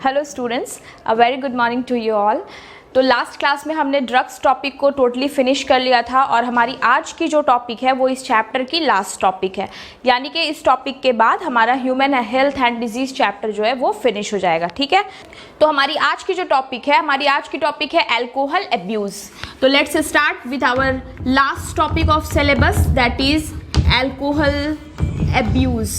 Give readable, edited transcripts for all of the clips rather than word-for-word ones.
Hello students, a very good morning to you all. तो last class में हमने drugs topic को totally finish कर लिया था और हमारी आज की जो टॉपिक है वो इस चैप्टर की लास्ट टॉपिक है, यानी कि इस टॉपिक के बाद हमारा human health and disease chapter जो है वो फिनिश हो जाएगा। ठीक है, तो हमारी आज की जो टॉपिक है अल्कोहल अब्यूज़। तो let's start with our last topic of syllabus, that is alcohol abuse.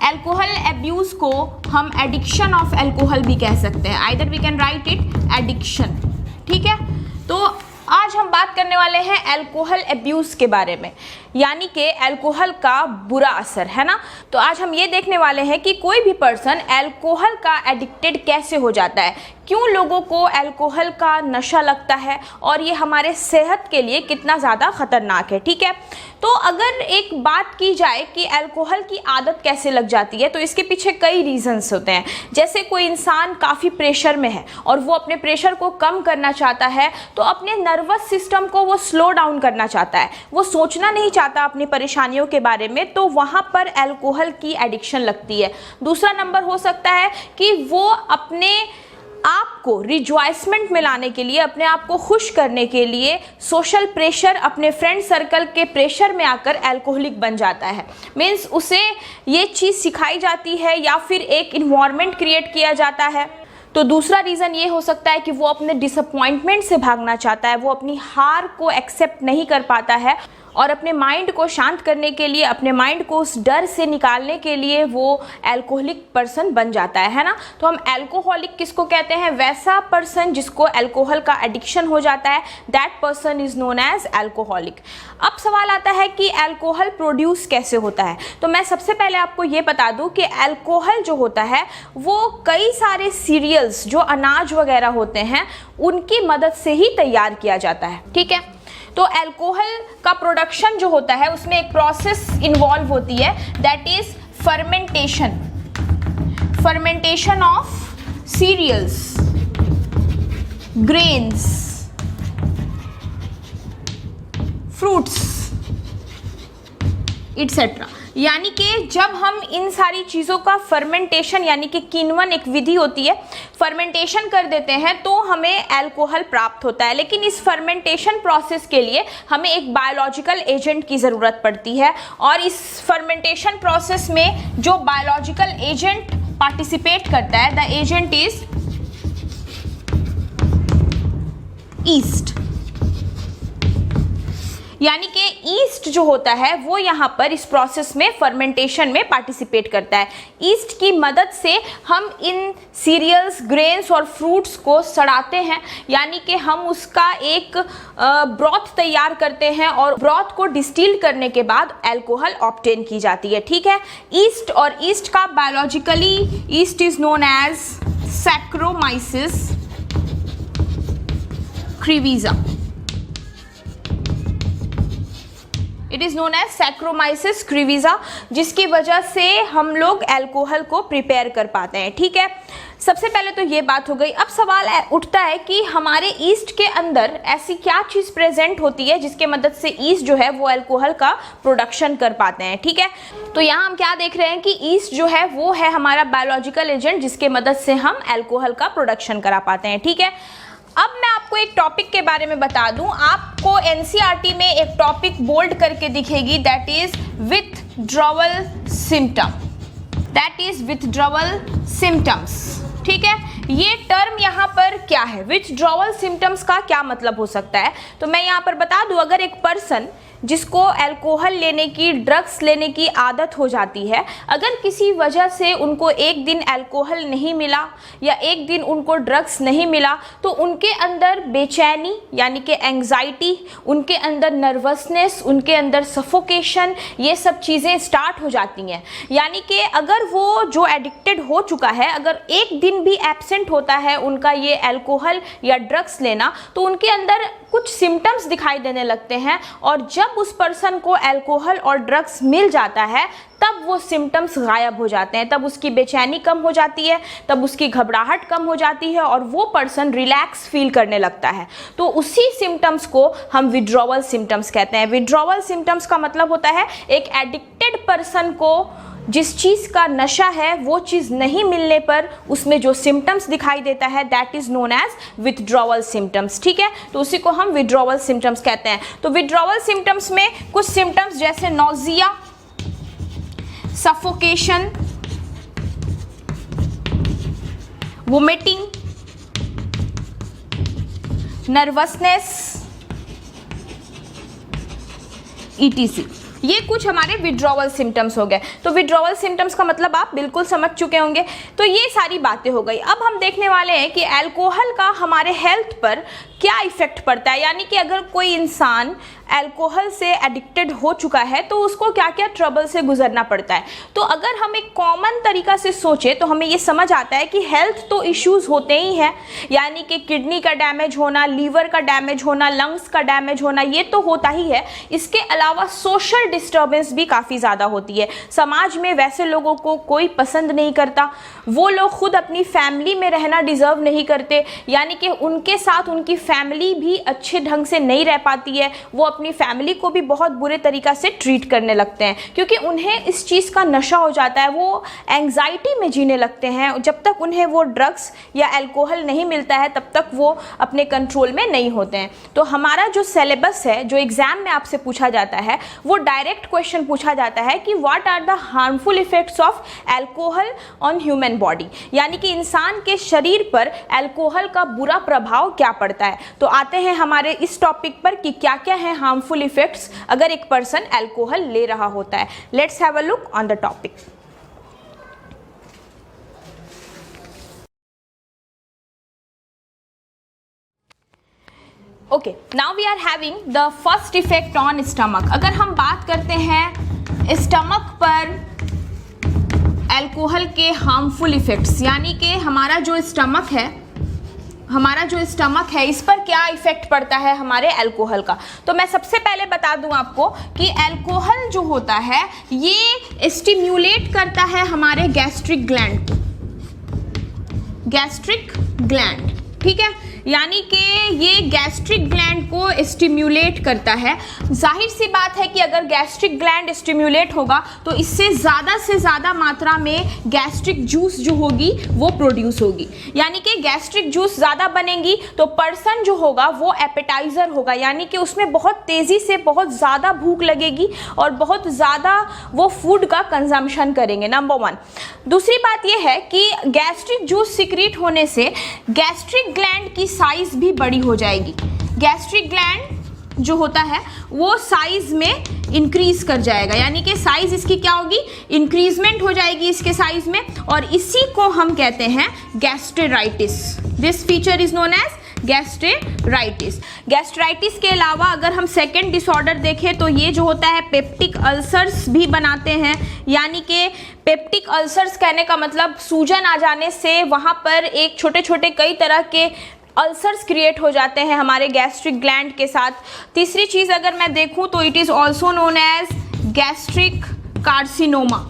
Alcohol abuse को हम एडिक्शन ऑफ अल्कोहल भी कह सकते हैं, either we can write it addiction. ठीक है, तो आज हम बात करने वाले हैं अल्कोहल अब्यूज़ के बारे में, यानी कि अल्कोहल का बुरा असर, है ना। तो आज हम ये देखने वाले हैं कि कोई भी पर्सन अल्कोहल का एडिक्टेड कैसे हो जाता है, क्यों लोगों को अल्कोहल का नशा लगता है और ये हमारे सेहत के लिए कितना ज़्यादा ख़तरनाक है। ठीक है, तो अगर एक बात की जाए कि अल्कोहल की आदत कैसे लग जाती है, तो इसके पीछे कई रीजंस होते हैं। जैसे कोई इंसान काफ़ी प्रेशर में है और वो अपने प्रेशर को कम करना चाहता है, तो अपने नर्वस सिस्टम को वो स्लो डाउन करना चाहता है, वो सोचना नहीं चाहता अपनी परेशानियों के बारे में, तो वहाँ पर अल्कोहल की एडिक्शन लगती है। दूसरा नंबर हो सकता है कि वो अपने आपको रिजॉइसमेंट में लाने के लिए, अपने आप को खुश करने के लिए सोशल प्रेशर, अपने फ्रेंड सर्कल के प्रेशर में आकर अल्कोहलिक बन जाता है। मीन्स उसे ये चीज़ सिखाई जाती है या फिर एक इन्वायरमेंट क्रिएट किया जाता है। तो दूसरा रीज़न ये हो सकता है कि वो अपने डिसअपॉइंटमेंट से भागना चाहता है, वो अपनी हार को एक्सेप्ट नहीं कर पाता है और अपने माइंड को शांत करने के लिए, अपने माइंड को उस डर से निकालने के लिए वो अल्कोहलिक पर्सन बन जाता है ना। तो हम अल्कोहलिक किसको कहते हैं? वैसा पर्सन जिसको अल्कोहल का एडिक्शन हो जाता है, that person is known as alcoholic. अब सवाल आता है कि अल्कोहल प्रोड्यूस कैसे होता है। तो मैं सबसे पहले आपको ये बता दूं कि अल्कोहल जो होता है वो कई सारे सीरियल्स, जो अनाज वगैरह होते हैं, उनकी मदद से ही तैयार किया जाता है। ठीक है, तो अल्कोहल का प्रोडक्शन जो होता है उसमें एक प्रोसेस इन्वॉल्व होती है, that is fermentation. Fermentation of cereals, grains, fruits etcetera. यानी कि जब हम इन सारी चीज़ों का फर्मेंटेशन, यानी कि किण्वन एक विधि होती है, फर्मेंटेशन कर देते हैं तो हमें अल्कोहल प्राप्त होता है। लेकिन इस फर्मेंटेशन प्रोसेस के लिए हमें एक बायोलॉजिकल एजेंट की ज़रूरत पड़ती है और इस फर्मेंटेशन प्रोसेस में जो बायोलॉजिकल एजेंट पार्टिसिपेट करता है, द एजेंट इज ईस्ट। यानी कि ईस्ट जो होता है वो यहाँ पर इस प्रोसेस में, फर्मेंटेशन में पार्टिसिपेट करता है। ईस्ट की मदद से हम इन सीरियल्स, ग्रेन्स और फ्रूट्स को सड़ाते हैं, यानी कि हम उसका एक ब्रॉथ तैयार करते हैं और ब्रॉथ को डिस्टिल करने के बाद अल्कोहल ऑब्टेन की जाती है। ठीक है, ईस्ट, और ईस्ट का biologically yeast is known as Saccharomyces cerevisiae. It is known as Saccharomyces cerevisiae, जिसकी वजह से हम लोग अल्कोहल को प्रिपेयर कर पाते हैं। ठीक है, सबसे पहले तो ये बात हो गई। अब सवाल उठता है कि हमारे ईस्ट के अंदर ऐसी क्या चीज़ प्रेजेंट होती है जिसके मदद से ईस्ट जो है वो अल्कोहल का प्रोडक्शन कर पाते हैं। ठीक है, तो यहाँ हम क्या देख रहे हैं कि ईस्ट जो है वो है हमारा बायोलॉजिकल एजेंट जिसके मदद से हम अल्कोहल का प्रोडक्शन करा पाते हैं। ठीक है, अब मैं आपको एक टॉपिक के बारे में बता दूं। आपको एनसीईआरटी में एक टॉपिक बोल्ड करके दिखेगी, that is withdrawal symptom, that is withdrawal symptoms. ठीक है, ये टर्म यहाँ पर क्या है, विथड्रॉवल सिम्टम्स का क्या मतलब हो सकता है? तो मैं यहाँ पर बता दूं, अगर एक पर्सन जिसको अल्कोहल लेने की, ड्रग्स लेने की आदत हो जाती है, अगर किसी वजह से उनको एक दिन अल्कोहल नहीं मिला या एक दिन उनको ड्रग्स नहीं मिला, तो उनके अंदर बेचैनी यानी कि एंग्जाइटी, उनके अंदर नर्वसनेस, उनके अंदर सफोकेशन, ये सब चीज़ें स्टार्ट हो जाती हैं। यानी कि अगर वो जो एडिक्टेड हो चुका है, अगर एक दिन भी एब्सेंट होता है उनका ये अल्कोहल या ड्रग्स लेना, तो उनके अंदर कुछ सिम्टम्स दिखाई देने लगते हैं। और जब उस पर्सन को अल्कोहल और ड्रग्स मिल जाता है तब वो सिम्टम्स गायब हो जाते हैं, तब उसकी बेचैनी कम हो जाती है, तब उसकी घबराहट कम हो जाती है और वो पर्सन रिलैक्स फील करने लगता है। तो उसी सिम्टम्स को हम विड्रॉवल सिम्टम्स कहते हैं। विड्रॉवल सिम्टम्स का मतलब होता है एक एडिक्टेड पर्सन को जिस चीज़ का नशा है वो चीज़ नहीं मिलने पर उसमें जो सिम्टम्स दिखाई देता है that is known as withdrawal symptoms. ठीक है, तो उसी को हम विथड्रॉवल सिम्टम्स कहते हैं। तो विथड्रॉवल सिम्टम्स में कुछ सिम्टम्स जैसे nausea, suffocation, vomiting, nervousness, ETC, ये कुछ हमारे विड्रॉवल सिम्टम्स हो गए। तो विड्रॉवल सिम्टम्स का मतलब आप बिल्कुल समझ चुके होंगे। तो ये सारी बातें हो गई। अब हम देखने वाले हैं कि अल्कोहल का हमारे हेल्थ पर क्या इफेक्ट पड़ता है, यानी कि अगर कोई इंसान अल्कोहल से एडिक्टेड हो चुका है तो उसको क्या क्या ट्रबल से गुजरना पड़ता है। तो अगर हम एक कॉमन तरीका से सोचें तो हमें ये समझ आता है कि हेल्थ तो इश्यूज होते ही हैं, यानी कि किडनी का डैमेज होना, लीवर का डैमेज होना, लंग्स का डैमेज होना, ये तो होता ही है। इसके अलावा सोशल डिस्टर्बेंस भी काफ़ी ज़्यादा होती है। समाज में वैसे लोगों को कोई पसंद नहीं करता, वो लोग खुद अपनी फैमिली में रहना डिज़र्व नहीं करते, यानी कि उनके साथ उनकी फैमिली भी अच्छे ढंग से नहीं रह पाती है। वो अपनी फैमिली को भी बहुत बुरे तरीक़ा से ट्रीट करने लगते हैं क्योंकि उन्हें इस चीज़ का नशा हो जाता है। वो एंग्जाइटी में जीने लगते हैं। जब तक उन्हें वो ड्रग्स या अल्कोहल नहीं मिलता है तब तक वो अपने कंट्रोल में नहीं होते हैं। तो हमारा जो सिलेबस है, जो एग्ज़ाम में आपसे पूछा जाता है, वो डायरेक्ट क्वेश्चन पूछा जाता है कि what are the harmful effects of alcohol on human body, यानी कि इंसान के शरीर पर अल्कोहल का बुरा प्रभाव क्या पड़ता है। तो आते हैं हमारे इस टॉपिक पर कि क्या क्या है हार्मफुल इफेक्ट्स अगर एक पर्सन अल्कोहल ले रहा होता है। Let's have a look on the topic. Okay, now we are having the first effect on stomach. अगर हम बात करते हैं स्टमक पर अल्कोहल के हार्मफुल इफेक्ट्स, यानी कि हमारा जो स्टमक है इस पर क्या इफेक्ट पड़ता है हमारे अल्कोहल का। तो मैं सबसे पहले बता दूं आपको कि अल्कोहल जो होता है ये स्टिम्युलेट करता है हमारे गैस्ट्रिक ग्लैंड को, गैस्ट्रिक ग्लैंड, ठीक है, यानी कि ये गैस्ट्रिक ग्लैंड को स्टिम्युलेट करता है। जाहिर सी बात है कि अगर गैस्ट्रिक ग्लैंड स्टिम्युलेट होगा तो इससे से ज़्यादा मात्रा में गैस्ट्रिक जूस जो होगी वो प्रोड्यूस होगी, यानी कि गैस्ट्रिक जूस ज़्यादा बनेंगी तो पर्सन जो होगा वो एपेटाइज़र होगा, यानी कि उसमें बहुत तेज़ी से बहुत ज़्यादा भूख लगेगी और बहुत ज़्यादा वो फूड का कंजम्पशन करेंगे, नंबर 1। दूसरी बात ये है कि गैस्ट्रिक जूस सिक्रीट होने से गैस्ट्रिक ग्लैंड की साइज भी बड़ी हो जाएगी। गैस्ट्रिक ग्लैंड जो होता है वो साइज में इंक्रीज कर जाएगा, यानी कि साइज इसकी क्या होगी, इंक्रीजमेंट हो जाएगी इसके साइज में, और इसी को हम कहते हैं gastritis. This feature is known as gastritis. Gastritis के अलावा अगर हम सेकेंड डिसऑर्डर देखें तो ये जो होता है पेप्टिक अल्सर्स भी बनाते हैं, यानी कि पेप्टिक अल्सर्स कहने का मतलब सूजन आ जाने से वहाँ पर एक छोटे छोटे कई तरह के अल्सर्स क्रिएट हो जाते हैं हमारे गैस्ट्रिक ग्लैंड के साथ। तीसरी चीज़ अगर मैं देखूं तो it is also known as gastric carcinoma.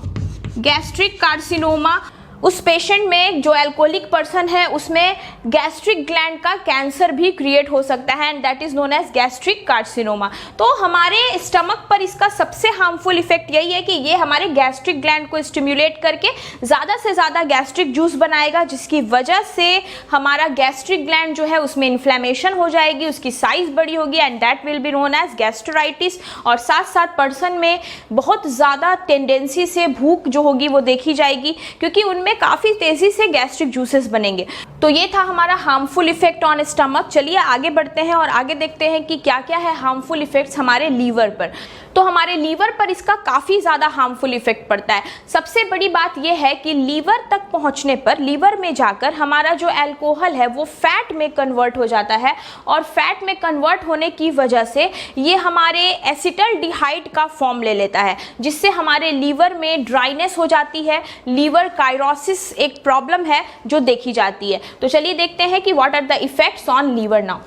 Gastric carcinoma उस पेशेंट में जो अल्कोहलिक पर्सन है उसमें गैस्ट्रिक ग्लैंड का कैंसर भी क्रिएट हो सकता है and that is known as gastric carcinoma. तो हमारे स्टमक पर इसका सबसे हार्मफुल इफेक्ट यही है कि ये हमारे गैस्ट्रिक ग्लैंड को स्टिम्युलेट करके ज़्यादा से ज़्यादा गैस्ट्रिक जूस बनाएगा, जिसकी वजह से हमारा गैस्ट्रिक ग्लैंड जो है उसमें इन्फ्लेमेशन हो जाएगी, उसकी साइज़ बड़ी होगी and that will be known as gastritis. और साथ साथ पर्सन में बहुत ज़्यादा टेंडेंसी से भूख जो होगी वो देखी जाएगी क्योंकि उनमें काफी तेजी से गैस्ट्रिक जूसेस बनेंगे। तो ये था हमारा हार्मफुल इफेक्ट ऑन स्टमक। चलिए आगे बढ़ते हैं और आगे देखते हैं कि क्या क्या है हार्मफुल इफेक्ट्स हमारे लीवर पर। तो हमारे लीवर पर इसका काफ़ी ज़्यादा हार्मफुल इफेक्ट पड़ता है। सबसे बड़ी बात यह है कि लीवर तक पहुंचने पर लीवर में जाकर हमारा जो अल्कोहल है वो फैट में कन्वर्ट हो जाता है और फैट में कन्वर्ट होने की वजह से ये हमारे एसिटल्डिहाइड का फॉर्म ले लेता है, जिससे हमारे लीवर में ड्राइनेस हो जाती है। लीवर कायरोसिस एक प्रॉब्लम है जो देखी जाती है। तो चलिए देखते हैं कि what are the effects on liver now.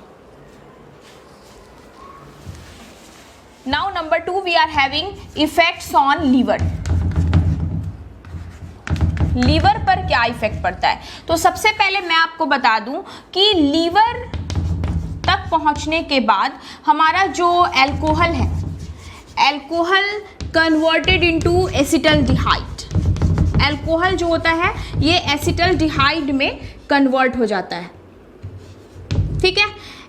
Now number 2 we are having effects on liver. Liver पर क्या इफेक्ट पड़ता है? तो सबसे पहले मैं आपको बता दूं कि लीवर तक पहुंचने के बाद हमारा जो अल्कोहल है, alcohol converted into acetaldehyde, alcohol जो होता है ये एसिटल्डिहाइड में कन्वर्ट हो जाता है। ठीक है,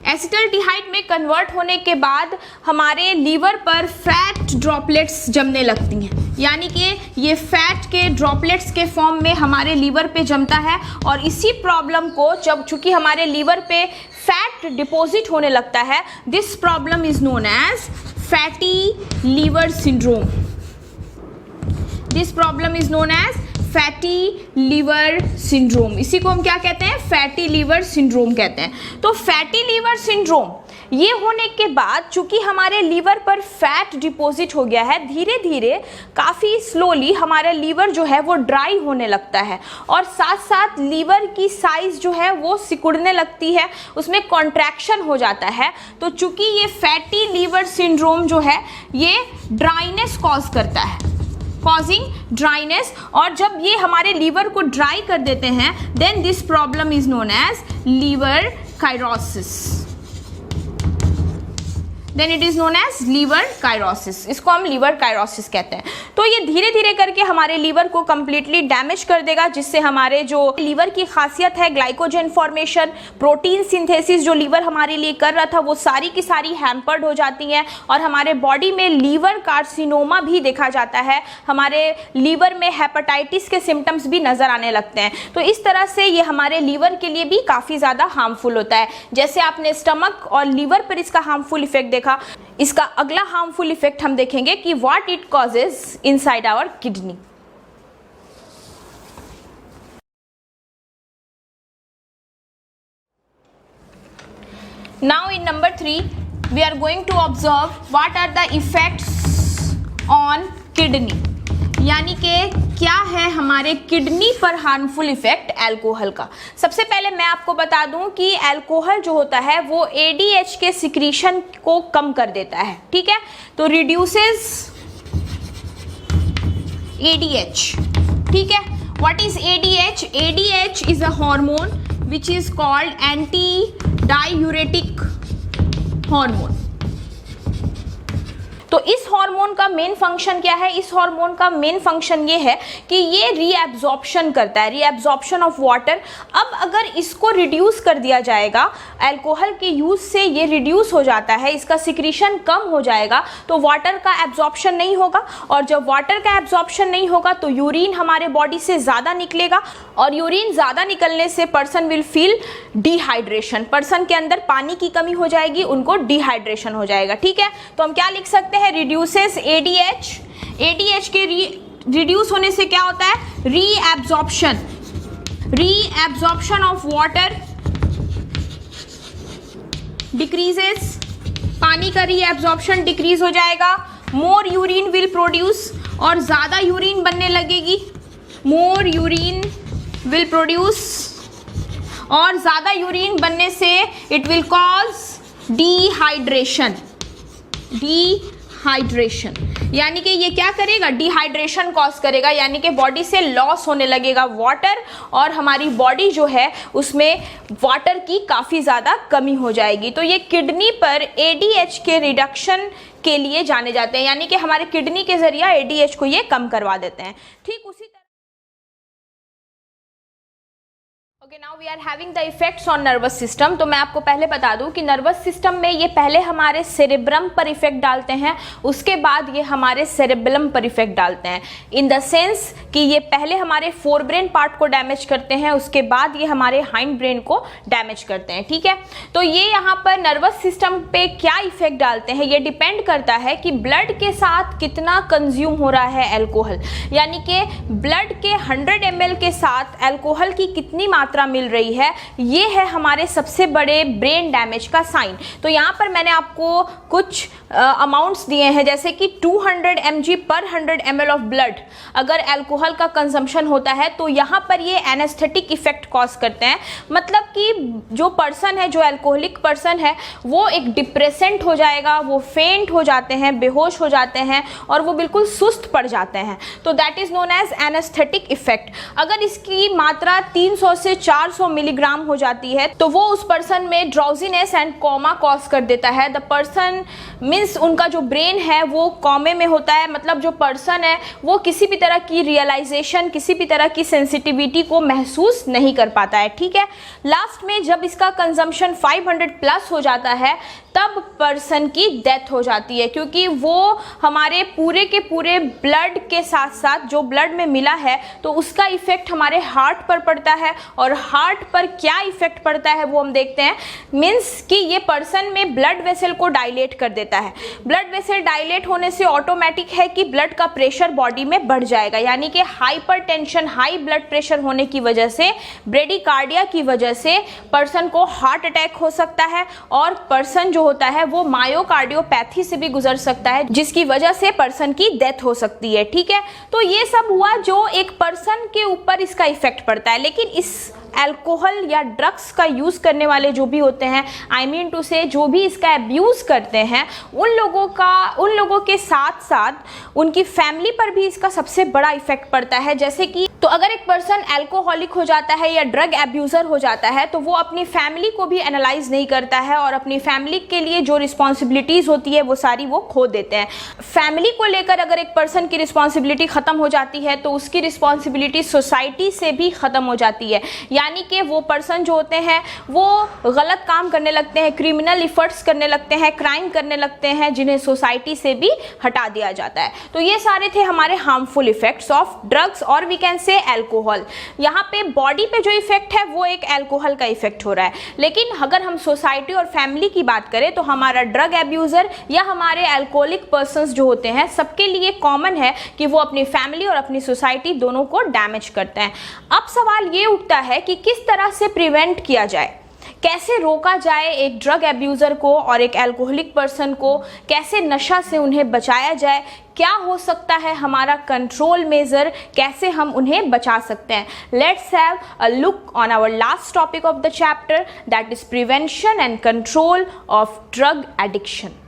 एसिटल्डिहाइड में कन्वर्ट होने के बाद हमारे लीवर पर फैट ड्रॉपलेट्स जमने लगती हैं, यानी कि ये फैट के ड्रॉपलेट्स के फॉर्म में हमारे लीवर पे जमता है। और इसी प्रॉब्लम को जब चूंकि हमारे लीवर पे फैट डिपॉजिट होने लगता है, this problem is known as fatty liver syndrome. This problem is known as fatty liver syndrome. इसी को हम क्या कहते हैं? फैटी लीवर सिंड्रोम कहते हैं। तो फैटी लीवर सिंड्रोम ये होने के बाद चूंकि हमारे लीवर पर फैट डिपॉजिट हो गया है, धीरे धीरे काफ़ी स्लोली हमारा लीवर जो है वो ड्राई होने लगता है और साथ साथ लीवर की साइज जो है वो सिकुड़ने लगती है, उसमें कॉन्ट्रैक्शन हो जाता है। तो चूंकि ये फैटी लीवर सिंड्रोम जो है ये ड्राइनेस कॉज करता है, कॉजिंग ड्राइनेस। और जब ये हमारे लीवर को ड्राई कर देते हैं, then this problem is known as liver cirrhosis. Then it is known as liver cirrhosis. इसको हम लीवर कायरोसिस कहते हैं। तो ये धीरे धीरे करके हमारे लीवर को कंप्लीटली डैमेज कर देगा, जिससे हमारे जो लीवर की खासियत है ग्लाइकोजन फॉर्मेशन, प्रोटीन सिंथेसिस जो लीवर हमारे लिए कर रहा था, वो सारी की सारी हैम्पर्ड हो जाती हैं और हमारे बॉडी में लीवर कार्सिनोमा भी देखा जाता है। हमारे लीवर में हेपेटाइटिस के सिम्टम्स भी नजर आने लगते हैं। तो इस तरह से ये हमारे लीवर के लिए भी काफ़ी ज़्यादा हार्मफुल होता है। जैसे आपने स्टमक और लीवर पर इसका हार्मफुल इफेक्ट देखा, इसका अगला हार्मफुल इफेक्ट हम देखेंगे कि what it causes inside our kidney. Now in number 3 we are going to observe what are the effects on kidney, यानी कि क्या है हमारे किडनी पर हार्मफुल इफेक्ट अल्कोहल का। सबसे पहले मैं आपको बता दूं कि अल्कोहल जो होता है वो एडीएच के सिक्रीशन को कम कर देता है। ठीक है, तो रिड्यूसेस एडीएच। ठीक है, what is ADH? ADH is a hormone which is called anti diuretic hormone. तो इस हार्मोन का मेन फंक्शन क्या है? इस हार्मोन का मेन फंक्शन ये है कि ये रीएब्जॉर्प्शन करता है, रीएब्जॉर्प्शन ऑफ वाटर। अब अगर इसको रिड्यूस कर दिया जाएगा, अल्कोहल के यूज से ये रिड्यूस हो जाता है, इसका सिक्रीशन कम हो जाएगा, तो वाटर का एब्जॉर्प्शन नहीं होगा। और जब वाटर का एब्जॉर्प्शन नहीं होगा तो यूरिन हमारे बॉडी से ज़्यादा निकलेगा और यूरिन ज़्यादा निकलने से person will feel dehydration. Person के अंदर पानी की कमी हो जाएगी, उनको डिहाइड्रेशन हो जाएगा। ठीक है, तो हम क्या लिख सकते हैं? Reduces ADH. एडीएच के रिड्यूस होने से क्या होता है? Reabsorption, reabsorption of water decreases, पानी का रीएब्जॉर्प्शन डिक्रीज हो जाएगा। मोर यूरिन विल प्रोड्यूस, और ज़्यादा यूरिन बनने लगेगी। मोर यूरिन विल प्रोड्यूस, और ज़्यादा यूरिन बनने से it will cause dehydration. Dehydration यानी कि ये क्या करेगा? डिहाइड्रेशन कॉज करेगा, यानी कि बॉडी से लॉस होने लगेगा वाटर और हमारी बॉडी जो है उसमें वाटर की काफ़ी ज़्यादा कमी हो जाएगी। तो ये किडनी पर एडीएच के रिडक्शन के लिए जाने जाते हैं, यानी कि हमारे किडनी के जरिए एडीएच को ये कम करवा देते हैं। ठीक उसी okay, now we are having the effects on nervous system. तो मैं आपको पहले बता दूं कि नर्वस सिस्टम में ये पहले हमारे सेरेब्रम पर इफेक्ट डालते हैं, उसके बाद ये हमारे सेरेबेलम पर इफेक्ट डालते हैं। इन द सेंस कि ये पहले हमारे फोर ब्रेन पार्ट को डैमेज करते हैं, उसके बाद ये हमारे हाइंड ब्रेन को डैमेज करते हैं। ठीक है, तो ये यहाँ पर नर्वस सिस्टम पे क्या इफेक्ट डालते हैं, ये डिपेंड करता है कि ब्लड के साथ कितना कंज्यूम हो रहा है अल्कोहल, यानी कि ब्लड के 100 ml के साथ अल्कोहल की कितनी मात्रा मिल रही है, ये है हमारे सबसे बड़े ब्रेन डैमेज का साइन। तो यहाँ पर मैंने आपको कुछ अमाउंट्स दिए हैं, जैसे कि 200 mg पर 100 ml ऑफ ब्लड अगर अल्कोहल का कंजम्पशन होता है तो यहाँ पर ये एनेस्थेटिक इफेक्ट कॉज करते हैं। मतलब कि जो पर्सन है, जो अल्कोहलिक पर्सन है, वो एक डिप्रेसेंट हो जाएगा, वो फेंट हो जाते हैं, बेहोश हो जाते हैं और वो बिल्कुल सुस्त पड़ जाते हैं। तो that is known as anaesthetic effect. अगर इसकी मात्रा 300 से 400 मिलीग्राम हो जाती है तो वो उस पर्सन में ड्राउजीनेस एंड कोमा कॉज कर देता है। द पर्सन मीन्स उनका जो ब्रेन है वो कोमे में होता है, मतलब जो पर्सन है वो किसी भी तरह की रियलाइजेशन, किसी भी तरह की सेंसिटिविटी को महसूस नहीं कर पाता है। ठीक है, लास्ट में जब इसका कंजम्पशन 500 प्लस हो जाता है तब पर्सन की डेथ हो जाती है, क्योंकि वो हमारे पूरे के पूरे ब्लड के साथ साथ जो ब्लड में मिला है तो उसका इफेक्ट हमारे हार्ट पर पड़ता है। और हार्ट पर क्या इफेक्ट पड़ता है वो हम देखते हैं, मीन्स कि ये पर्सन में ब्लड वेसल को डायलेट कर देता है। ब्लड वेसल डायलेट होने से ऑटोमेटिक है कि ब्लड का प्रेशर बॉडी में बढ़ जाएगा, यानी कि हाइपरटेंशन, हाई ब्लड प्रेशर होने की वजह से, ब्रेडिकार्डिया की वजह से पर्सन को हार्ट अटैक हो सकता है और पर्सन जो होता है वो मायोकार्डियोपैथी से भी गुजर सकता है, जिसकी वजह से पर्सन की डेथ हो सकती है। ठीक है, तो ये सब हुआ जो एक पर्सन के ऊपर इसका इफेक्ट पड़ता है। लेकिन इस अल्कोहल या ड्रग्स का यूज़ करने वाले जो भी होते हैं, आई मीन टू से जो भी इसका अब्यूज़ करते हैं, उन लोगों के साथ साथ उनकी फैमिली पर भी इसका सबसे बड़ा इफेक्ट पड़ता है। जैसे कि तो अगर एक पर्सन अल्कोहलिक हो जाता है या ड्रग एब्यूज़र हो जाता है तो वो अपनी फैमिली को भी एनालाइज नहीं करता है और अपनी फैमिली के लिए जो रिस्पॉन्सिबिलिटीज़ होती है वो सारी वो खो देते हैं। फैमिली को लेकर अगर एक पर्सन की रिस्पॉन्सिबिलिटी ख़त्म हो जाती है तो उसकी रिस्पॉन्सिबिलिटी सोसाइटी से भी ख़त्म हो जाती है, यानी कि वो पर्सन जो होते हैं वो गलत काम करने लगते हैं, क्रिमिनल इफर्ट्स करने लगते हैं, क्राइम करने लगते हैं, जिन्हें सोसाइटी से भी हटा दिया जाता है। तो ये सारे थे हमारे हार्मफुल इफेक्ट्स ऑफ ड्रग्स और वी कैन से अल्कोहल। यहाँ पे बॉडी पे जो इफेक्ट है वो एक अल्कोहल का इफेक्ट हो रहा है, लेकिन अगर हम सोसाइटी और फैमिली की बात करें तो हमारा ड्रग एब्यूज़र या हमारे अल्कोहलिक पर्सन्स जो होते हैं सबके लिए कॉमन है कि वो अपनी फैमिली और अपनी सोसाइटी दोनों को डैमेज करते हैं। अब सवाल ये उठता है कि किस तरह से प्रिवेंट किया जाए, कैसे रोका जाए एक ड्रग एब्यूज़र को और एक अल्कोहलिक पर्सन को, कैसे नशा से उन्हें बचाया जाए, क्या हो सकता है हमारा कंट्रोल मेजर, कैसे हम उन्हें बचा सकते हैं। Let's have a look on our last topic of the chapter, that is prevention and control of drug addiction.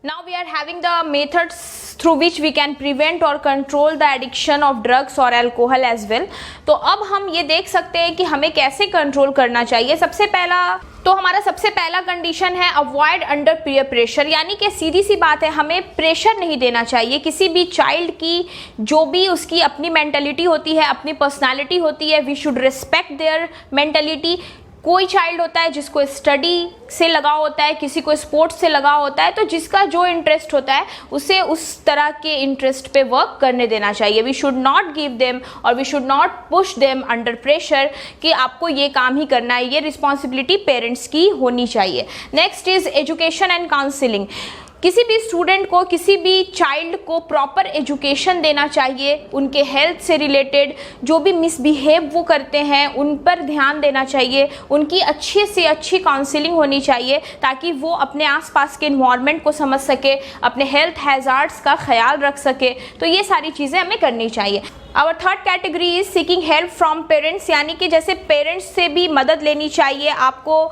Now we are having the methods through which we can prevent or control the addiction of drugs or alcohol as well. तो अब हम ये देख सकते हैं कि हमें कैसे कंट्रोल करना चाहिए। सबसे पहला कंडीशन है अवॉइड अंडर पीयर प्रेशर, यानी कि सीधी सी बात है हमें प्रेशर नहीं देना चाहिए किसी भी चाइल्ड की। जो भी उसकी अपनी मेंटलिटी होती है, अपनी पर्सनालिटी होती है, we should respect their mentality. कोई चाइल्ड होता है जिसको स्टडी से लगाव होता है, किसी को स्पोर्ट्स से लगाव होता है, तो जिसका जो इंटरेस्ट होता है उसे उस तरह के इंटरेस्ट पे वर्क करने देना चाहिए। We should not give them और we should not push them under pressure कि आपको ये काम ही करना है। ये रिस्पॉन्सिबिलिटी पेरेंट्स की होनी चाहिए। Next is education and counselling. किसी भी स्टूडेंट को, किसी भी चाइल्ड को प्रॉपर एजुकेशन देना चाहिए, उनके हेल्थ से रिलेटेड जो भी मिसबिहेव वो करते हैं उन पर ध्यान देना चाहिए, उनकी अच्छी से अच्छी काउंसलिंग होनी चाहिए ताकि वो अपने आसपास के इन्वायरमेंट को समझ सके, अपने हेल्थ हैज़ार्ड्स का ख्याल रख सके। तो ये सारी चीज़ें हमें करनी चाहिए। Our third category is seeking help from parents, यानी कि जैसे पेरेंट्स से भी मदद लेनी चाहिए। आपको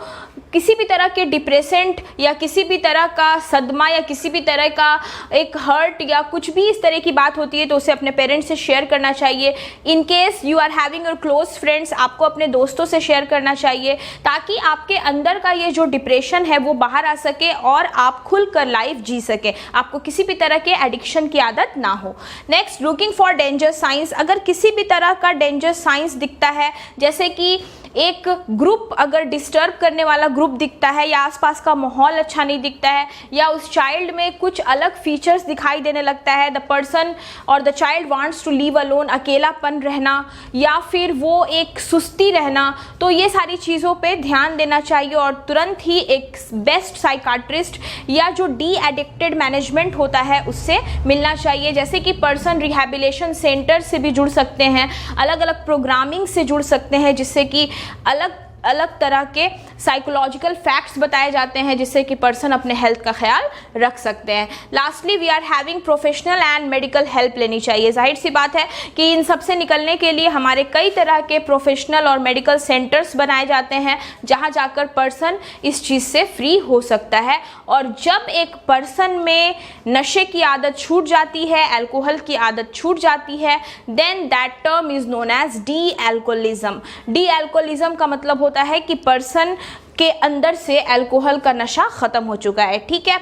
किसी भी तरह के डिप्रेसेंट या किसी भी तरह का सदमा या किसी भी तरह का एक हर्ट या कुछ भी इस तरह की बात होती है तो उसे अपने पेरेंट्स से शेयर करना चाहिए। In case you are having your close friends, आपको अपने दोस्तों से शेयर करना चाहिए ताकि आपके अंदर का ये जो डिप्रेशन है वो बाहर आ सके और आप खुलकर लाइफ जी सके, आपको किसी भी तरह के एडिक्शन की आदत ना हो। Next, looking for danger science. अगर किसी भी तरह का डेंजर साइंस दिखता है, जैसे कि एक ग्रुप अगर डिस्टर्ब करने वाला ग्रुप दिखता है या आसपास का माहौल अच्छा नहीं दिखता है या उस चाइल्ड में कुछ अलग फीचर्स दिखाई देने लगता है, द पर्सन और the child wants to leave alone, अकेलापन रहना या फिर वो एक सुस्ती रहना, तो ये सारी चीज़ों पे ध्यान देना चाहिए और तुरंत ही एक बेस्ट साइकाट्रिस्ट या जो डी एडिक्टेड मैनेजमेंट होता है उससे मिलना चाहिए। जैसे कि पर्सन रिहैबिलिटेशन सेंटर से भी जुड़ सकते हैं, अलग अलग प्रोग्रामिंग से जुड़ सकते हैं जिससे कि अलग अलग तरह के साइकोलॉजिकल फैक्ट्स बताए जाते हैं जिससे कि पर्सन अपने हेल्थ का ख्याल रख सकते हैं। Lastly we are having professional and medical help लेनी चाहिए। जाहिर सी बात है कि इन सब से निकलने के लिए हमारे कई तरह के प्रोफेशनल और मेडिकल सेंटर्स बनाए जाते हैं जहां जाकर पर्सन इस चीज़ से फ्री हो सकता है। और जब एक पर्सन में नशे की आदत छूट जाती है, अल्कोहल की आदत छूट जाती है, then that term is known as dealcoholism. Dealcoholism का मतलब होता है कि पर्सन के अंदर से अल्कोहल का नशा खत्म हो चुका है। ठीक है,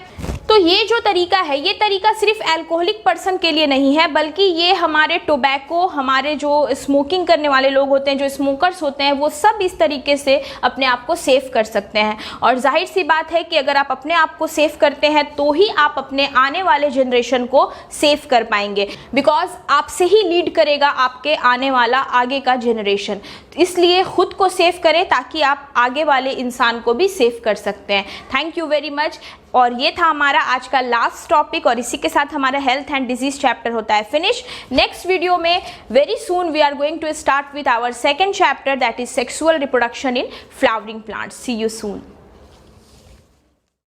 तो ये जो तरीका है, ये तरीका सिर्फ अल्कोहलिक पर्सन के लिए नहीं है, बल्कि ये हमारे टोबैको, हमारे जो स्मोकिंग करने वाले लोग होते हैं, जो स्मोकर्स होते हैं, वो सब इस तरीके से अपने आप को सेव कर सकते हैं। और जाहिर सी बात है कि अगर आप अपने आप को सेव करते हैं तो ही आप अपने आने वाले जनरेशन को सेव कर पाएंगे, बिकॉज आपसे ही लीड करेगा आपके आने वाला आगे का जनरेशन। इसलिए खुद को सेव करें ताकि आप आगे वाले इंसान को भी सेव कर सकते हैं। Thank you very much. और ये था हमारा आज का लास्ट टॉपिक, और इसी के साथ हमारा हेल्थ एंड डिजीज चैप्टर होता है फिनिश। नेक्स्ट वीडियो में very soon we are going to start with our second chapter, that is sexual reproduction in flowering plants. See you soon.